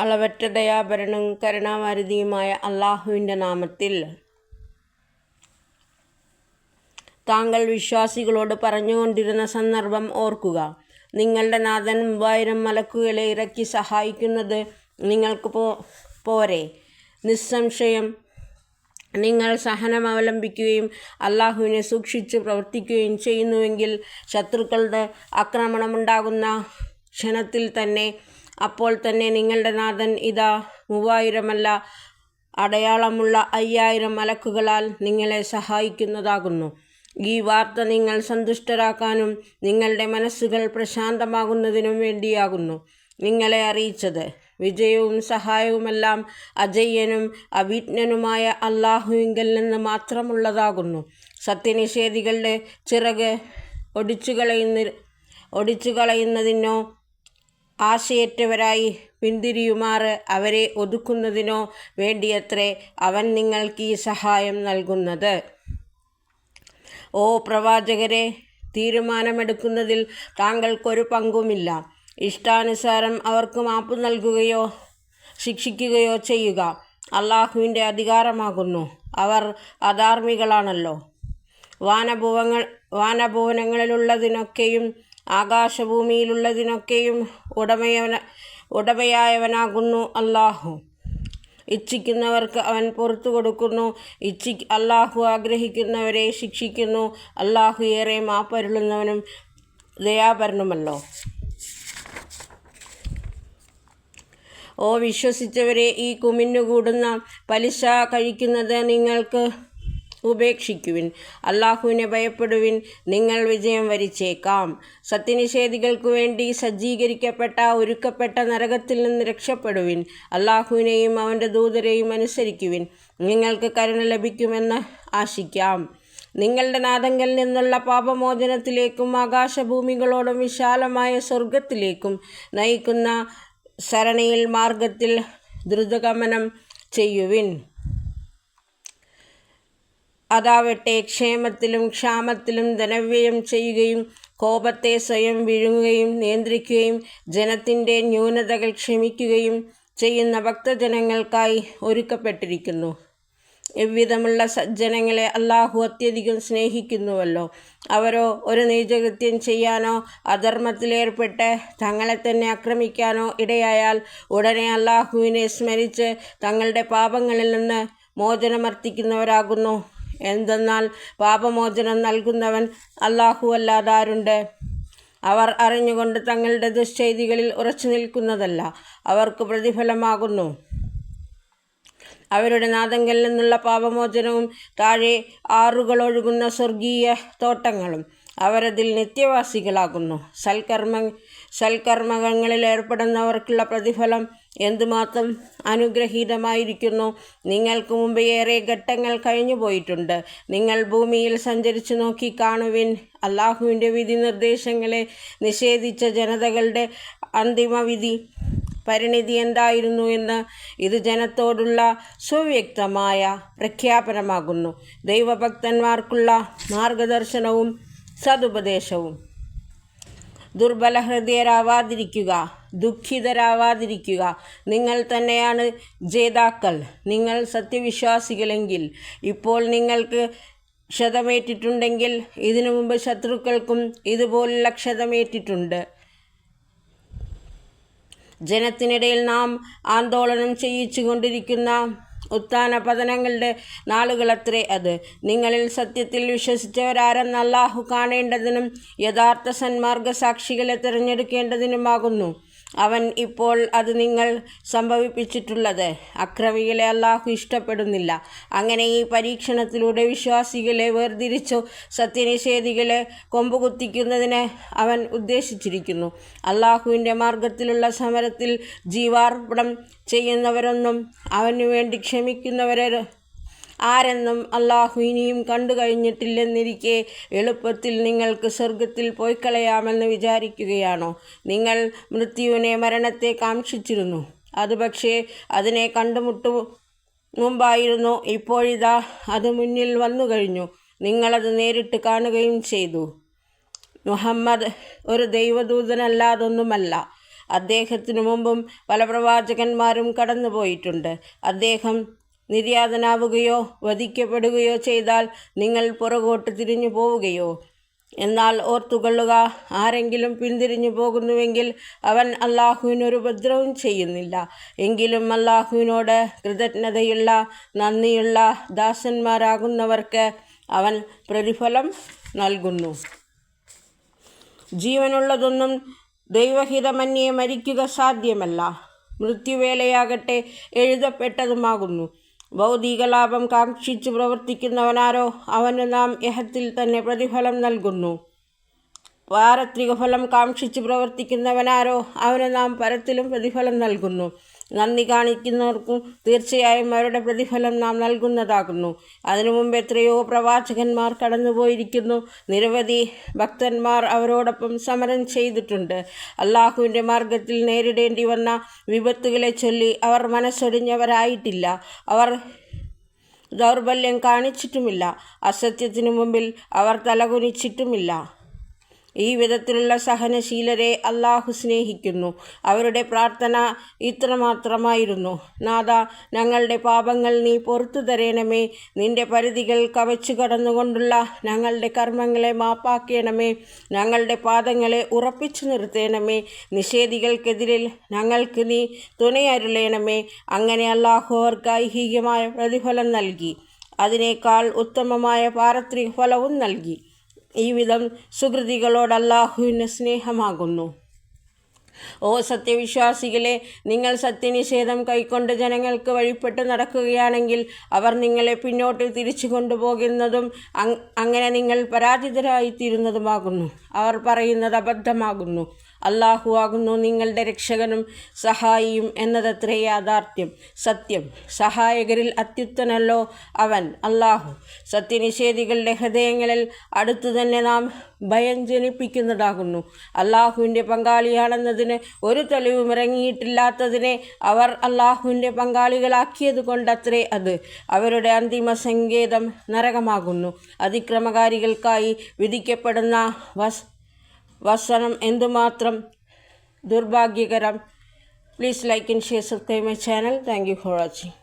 അളവറ്റ ദയാപരനും കരുണാവാരിധിയുമായ അള്ളാഹുവിൻ്റെ നാമത്തിൽ. താങ്കൾ വിശ്വാസികളോട് പറഞ്ഞുകൊണ്ടിരുന്ന സന്ദർഭം ഓർക്കുക. നിങ്ങളുടെ നാഥൻ 3000 മലക്കുകളെ ഇറക്കി സഹായിക്കുന്നത് നിങ്ങൾക്ക് പോരെ? നിസ്സംശയം നിങ്ങൾ സഹനം അവലംബിക്കുകയും അള്ളാഹുവിനെ സൂക്ഷിച്ച് പ്രവർത്തിക്കുകയും ചെയ്യുന്നുവെങ്കിൽ ശത്രുക്കളുടെ ആക്രമണമുണ്ടാകുന്ന ക്ഷണത്തിൽ തന്നെ അപ്പോൾ തന്നെ നിങ്ങളുടെ നാഥൻ ഇതാ 3000 അടയാളമുള്ള 5000 മലക്കുകളാൽ നിങ്ങളെ സഹായിക്കുന്നതാകുന്നു. ഈ വാർത്ത നിങ്ങൾ സന്തുഷ്ടരാക്കാനും നിങ്ങളുടെ മനസ്സുകൾ പ്രശാന്തമാകുന്നതിനും വേണ്ടിയാകുന്നു നിങ്ങളെ അറിയിച്ചത്. വിജയവും സഹായവുമെല്ലാം അജയ്യനും അവിജ്ഞനുമായ അള്ളാഹുവിങ്കൽ നിന്ന് മാത്രമുള്ളതാകുന്നു. സത്യനിഷേധികളുടെ ചിറക് ഒടിച്ചുകളയുന്നതിനോ ആശയറ്റവരായി പിന്തിരിയുമാറ് അവരെ ഒതുക്കുന്നതിനോ വേണ്ടിയത്രേ അവൻ നിങ്ങൾക്ക് ഈ സഹായം നൽകുന്നത്. ഓ പ്രവാചകരെ, തീരുമാനമെടുക്കുന്നതിൽ താങ്കൾക്കൊരു പങ്കുമില്ല. ഇഷ്ടാനുസാരം അവർക്ക് മാപ്പ് നൽകുകയോ ശിക്ഷിക്കുകയോ ചെയ്യുക അള്ളാഹുവിൻ്റെ അധികാരമാകുന്നു. അവർ അധാർമികളാണല്ലോ. വാനഭുവനങ്ങളിലുള്ളതിനൊക്കെയും ആകാശഭൂമിയിലുള്ളതിനൊക്കെയും ഉടമയായവനാകുന്നു അള്ളാഹു. ഇച്ഛിക്കുന്നവർക്ക് അവൻ പുറത്തു കൊടുക്കുന്നു. അള്ളാഹു ആഗ്രഹിക്കുന്നവരെ ശിക്ഷിക്കുന്നു. അള്ളാഹു ഏറെ മാപ്പരുളുന്നവനും ദയാപരനുമല്ലോ. ഓ വിശ്വസിച്ചവരെ, ഈ കുമിഞ്ഞുകൂടുന്ന പലിശ കഴിക്കുന്നത് നിങ്ങൾക്ക് ഉപേക്ഷിക്കുവിൻ. അള്ളാഹുവിനെ ഭയപ്പെടുവിൻ. നിങ്ങൾ വിജയം വരിച്ചേക്കാം. സത്യനിഷേധികൾക്കു വേണ്ടി സജ്ജീകരിക്കപ്പെട്ട ഒരുക്കപ്പെട്ട നരകത്തിൽ നിന്ന് രക്ഷപ്പെടുവിൻ. അള്ളാഹുവിനെയും അവൻ്റെ ദൂതരെയും അനുസരിക്കുവിൻ. നിങ്ങൾക്ക് കരുണ ലഭിക്കുമെന്ന് ആശിക്കാം. നിങ്ങളുടെ നാഥങ്കൽ നിന്നുള്ള പാപമോചനത്തിലേക്കും ആകാശഭൂമികളോടും വിശാലമായ സ്വർഗത്തിലേക്കും നയിക്കുന്ന സരണിയിൽ മാർഗത്തിൽ ദ്രുതഗമനം ചെയ്യുവിൻ. അതാവട്ടെ ക്ഷേമത്തിലും ക്ഷാമത്തിലും ധനവ്യയം ചെയ്യുകയും കോപത്തെ സ്വയം വിഴുങ്ങുകയും നിയന്ത്രിക്കുകയും ജനത്തിൻ്റെ ന്യൂനതകൾ ക്ഷമിക്കുകയും ചെയ്യുന്ന ഭക്തജനങ്ങൾക്കായി ഒരുക്കപ്പെട്ടിരിക്കുന്നു. ഇவ்விധമുള്ള സജ്ജനങ്ങളെ അള്ളാഹു അത്യധികം സ്നേഹിക്കുന്നുവല്ലോ. അവരോ ഒരു നീചകൃത്യം ചെയ്യാനോ അധർമ്മത്തിലേർപ്പെട്ട് തങ്ങളെ തന്നെ ആക്രമിക്കാനോ ഇടയായാൽ ഉടനെ അള്ളാഹുവിനെ സ്മരിച്ച് തങ്ങളുടെ പാപങ്ങളിൽ നിന്ന് മോചനമർത്ഥിക്കുന്നവരാകുന്നു. എന്തെന്നാൽ പാപമോചനം നൽകുന്നവൻ അള്ളാഹു അല്ലാതാരുണ്ട്? അവർ അറിഞ്ഞുകൊണ്ട് തങ്ങളുടെ ദുശ്ചെയ്തികളിൽ ഉറച്ചു നിൽക്കുന്നതല്ല അവർക്ക് പ്രതിഫലമാകുന്നു അവരുടെ നാഥങ്കൽ നിന്നുള്ള പാപമോചനവും താഴെ ആറുകളൊഴുകുന്ന സ്വർഗീയ തോട്ടങ്ങളും. അവരതിൽ നിത്യവാസികളാകുന്നു. സൽക്കർമ്മങ്ങളിൽ ഏർപ്പെടുന്നവർക്കുള്ള പ്രതിഫലം എന്തുമാത്രം അനുഗ്രഹീതമായിരിക്കുന്നു. നിങ്ങൾക്ക് മുമ്പ് ഏറെ ഘട്ടങ്ങൾ കഴിഞ്ഞു പോയിട്ടുണ്ട്. നിങ്ങൾ ഭൂമിയിൽ സഞ്ചരിച്ചു നോക്കി കാണുവിൻ. അള്ളാഹുവിൻ്റെ വിധി നിർദ്ദേശങ്ങളെ നിഷേധിച്ച ജനതകളുടെ അന്തിമവിധി പരിണിതി എന്തായിരുന്നു എന്ന് ഇത് ജനത്തോടുള്ള സുവ്യക്തമായ പ്രഖ്യാപനമാകുന്നു. ദൈവഭക്തന്മാർക്കുള്ള മാർഗദർശനവും സതുപദേശവും. ദുർബലഹൃദയരാവാതിരിക്കുക, ദുഃഖിതരാവാതിരിക്കുക. നിങ്ങൾ തന്നെയാണ് ജേതാക്കൾ. നിങ്ങൾ സത്യവിശ്വാസികളെങ്കിൽ. ഇപ്പോൾ നിങ്ങൾക്ക് ക്ഷതമേറ്റിട്ടുണ്ടെങ്കിൽ ഇതിനു മുമ്പ് ശത്രുക്കൾക്കും ഇതുപോലുള്ള ക്ഷതമേറ്റിട്ടുണ്ട്. ജനത്തിനിടയിൽ നാം ആന്തോളനം ചെയ്യിച്ചു കൊണ്ടിരിക്കുന്ന ഉത്ഥാന പതനങ്ങളുടെ നാളുകളത്രേ അത്. നിങ്ങളിൽ സത്യത്തിൽ വിശ്വസിച്ചവരാരെന്ന് അള്ളാഹു കാണേണ്ടതിനും യഥാർത്ഥ സന്മാർഗ സാക്ഷികളെ തിരഞ്ഞെടുക്കേണ്ടതിനുമാകുന്നു അവൻ ഇപ്പോൾ അത് നിങ്ങൾ സംഭവിപ്പിച്ചിട്ടുള്ളത്. അക്രമികളെ അള്ളാഹു ഇഷ്ടപ്പെടുന്നില്ല. അങ്ങനെ ഈ പരീക്ഷണത്തിലൂടെ വിശ്വാസികളെ വേർതിരിച്ചു സത്യനിഷേധികളെ കൊമ്പുകുത്തിക്കുന്നതിന് അവൻ ഉദ്ദേശിച്ചിരിക്കുന്നു. അള്ളാഹുവിൻ്റെ മാർഗത്തിലുള്ള സമരത്തിൽ ജീവാർപ്പണം ചെയ്യുന്നവരൊന്നും അവനു വേണ്ടി ക്ഷമിക്കുന്നവരെ ആരെന്നും അള്ളാഹു ഇനിയും കണ്ടു കഴിഞ്ഞിട്ടില്ലെന്നിരിക്കെ എളുപ്പത്തിൽ നിങ്ങൾക്ക് സ്വർഗത്തിൽ പോയിക്കളയാമെന്ന് വിചാരിക്കുകയാണോ? നിങ്ങൾ മരണത്തെ കാക്ഷിച്ചിരുന്നു. അത് പക്ഷേ അതിനെ കണ്ടുമുട്ടു മുമ്പായിരുന്നു. ഇപ്പോഴിതാ അത് മുന്നിൽ വന്നു കഴിഞ്ഞു. നിങ്ങളത് നേരിട്ട് കാണുകയും ചെയ്തു. മുഹമ്മദ് ഒരു ദൈവദൂതനല്ലാതൊന്നുമല്ല. അദ്ദേഹത്തിനു മുമ്പും പല പ്രവാചകന്മാരും കടന്നുപോയിട്ടുണ്ട്. അദ്ദേഹം നിര്യാതനാവുകയോ വധിക്കപ്പെടുകയോ ചെയ്താൽ നിങ്ങൾ പുറകോട്ട് തിരിഞ്ഞു പോവുകയോ? എന്നാൽ ഓർത്തുകൊള്ളുക, ആരെങ്കിലും പിന്തിരിഞ്ഞു പോകുന്നുവെങ്കിൽ അവൻ അള്ളാഹുവിനൊരു ഉപദ്രവം ചെയ്യുന്നില്ല. എങ്കിലും അള്ളാഹുവിനോട് കൃതജ്ഞതയുള്ള നന്ദിയുള്ള ദാസന്മാരാകുന്നവർക്ക് അവൻ പ്രതിഫലം നൽകുന്നു. ജീവനുള്ളതൊന്നും ദൈവഹിതമന്യേ മരിക്കുക സാധ്യമല്ല. മൃത്യുവേലയാകട്ടെ എഴുതപ്പെട്ടതുമാകുന്നു. ഭൗതിക ലാഭം കാക്ഷിച്ചു പ്രവർത്തിക്കുന്നവനാരോ അവന് നാം ഇഹത്തിൽ തന്നെ പ്രതിഫലം നൽകുന്നു. പാരത്രിക ഫലം കാക്ഷിച്ചു പ്രവർത്തിക്കുന്നവനാരോ അവന് നാം പരത്തിലും പ്രതിഫലം നൽകുന്നു. നന്ദി കാണിക്കുന്നവർക്കും തീർച്ചയായും അവരുടെ പ്രതിഫലം നാം നൽകുന്നതാകുന്നു. അതിനു മുമ്പ് എത്രയോ പ്രവാചകന്മാർ കടന്നുപോയിരിക്കുന്നു. നിരവധി ഭക്തന്മാർ അവരോടൊപ്പം സമരം ചെയ്തിട്ടുണ്ട്. അള്ളാഹുവിൻ്റെ മാർഗത്തിൽ നേരിടേണ്ടി വന്ന വിപത്തുകളെ ചൊല്ലി അവർ മനസ്സൊടിഞ്ഞവരായിട്ടില്ല. അവർ ദൗർബല്യം കാണിച്ചിട്ടുമില്ല. അസത്യത്തിനു മുമ്പിൽ അവർ തലകുനിച്ചിട്ടുമില്ല. ഈ വിധത്തിലുള്ള സഹനശീലരെ അള്ളാഹു സ്നേഹിക്കുന്നു. അവരുടെ പ്രാർത്ഥന ഇത്രമാത്രമായിരുന്നു: നാഥാ, ഞങ്ങളുടെ പാപങ്ങൾ നീ പൊറുത്തു തരേണമേ. നിന്റെ പരിധികൾ കവച്ചു കടന്നുകൊണ്ടുള്ള ഞങ്ങളുടെ കർമ്മങ്ങളെ മാപ്പാക്കേണമേ. ഞങ്ങളുടെ പാദങ്ങളെ ഉറപ്പിച്ചു നിർത്തേണമേ. നിഷേധികൾക്കെതിരിൽ ഞങ്ങൾക്ക് നീ തുണയരുളേണമേ. അങ്ങനെ അള്ളാഹു അവർക്ക് ഐഹികമായ പ്രതിഫലം നൽകി, അതിനേക്കാൾ ഉത്തമമായ പാരത്രിക ഫലവും നൽകി. ഈ വിധം സുകൃതികളോട് അള്ളാഹുവിന് സ്നേഹമാകുന്നു. ഓ സത്യവിശ്വാസികളെ, നിങ്ങൾ സത്യനിഷേധം കൈക്കൊണ്ട് ജനങ്ങൾക്ക് വഴിപ്പെട്ട് നടക്കുകയാണെങ്കിൽ അവർ നിങ്ങളെ പിന്നോട്ട് തിരിച്ചു കൊണ്ടുപോകുന്നതും അങ്ങനെ നിങ്ങൾ പരാജിതരായിത്തീരുന്നതുമാകുന്നു. അവർ പറയുന്നത് അബദ്ധമാകുന്നു. അള്ളാഹു ആകുന്നു നിങ്ങളുടെ രക്ഷകനും സഹായിയും എന്നതത്രേ യാഥാർത്ഥ്യം. സത്യം സഹായകരിൽ അത്യുത്തനല്ലോ അവൻ അള്ളാഹു. സത്യനിഷേധികളുടെ ഹൃദയങ്ങളിൽ അടുത്തു തന്നെ നാം ഭയം ജനിപ്പിക്കുന്നതാകുന്നു. അള്ളാഹുവിൻ്റെ പങ്കാളിയാണെന്നതിന് ഒരു തെളിവും ഇറങ്ങിയിട്ടില്ലാത്തതിനെ അവർ അള്ളാഹുവിൻ്റെ പങ്കാളികളാക്കിയത് കൊണ്ടത്രേ അത്. അവരുടെ അന്തിമ സങ്കേതം നരകമാകുന്നു. അതിക്രമകാരികൾക്കായി വിധിക്കപ്പെടുന്ന വസനം എന്തുമാത്രം ദുർഭാഗ്യകരം. Please like and share, subscribe my channel. Thank you for watching.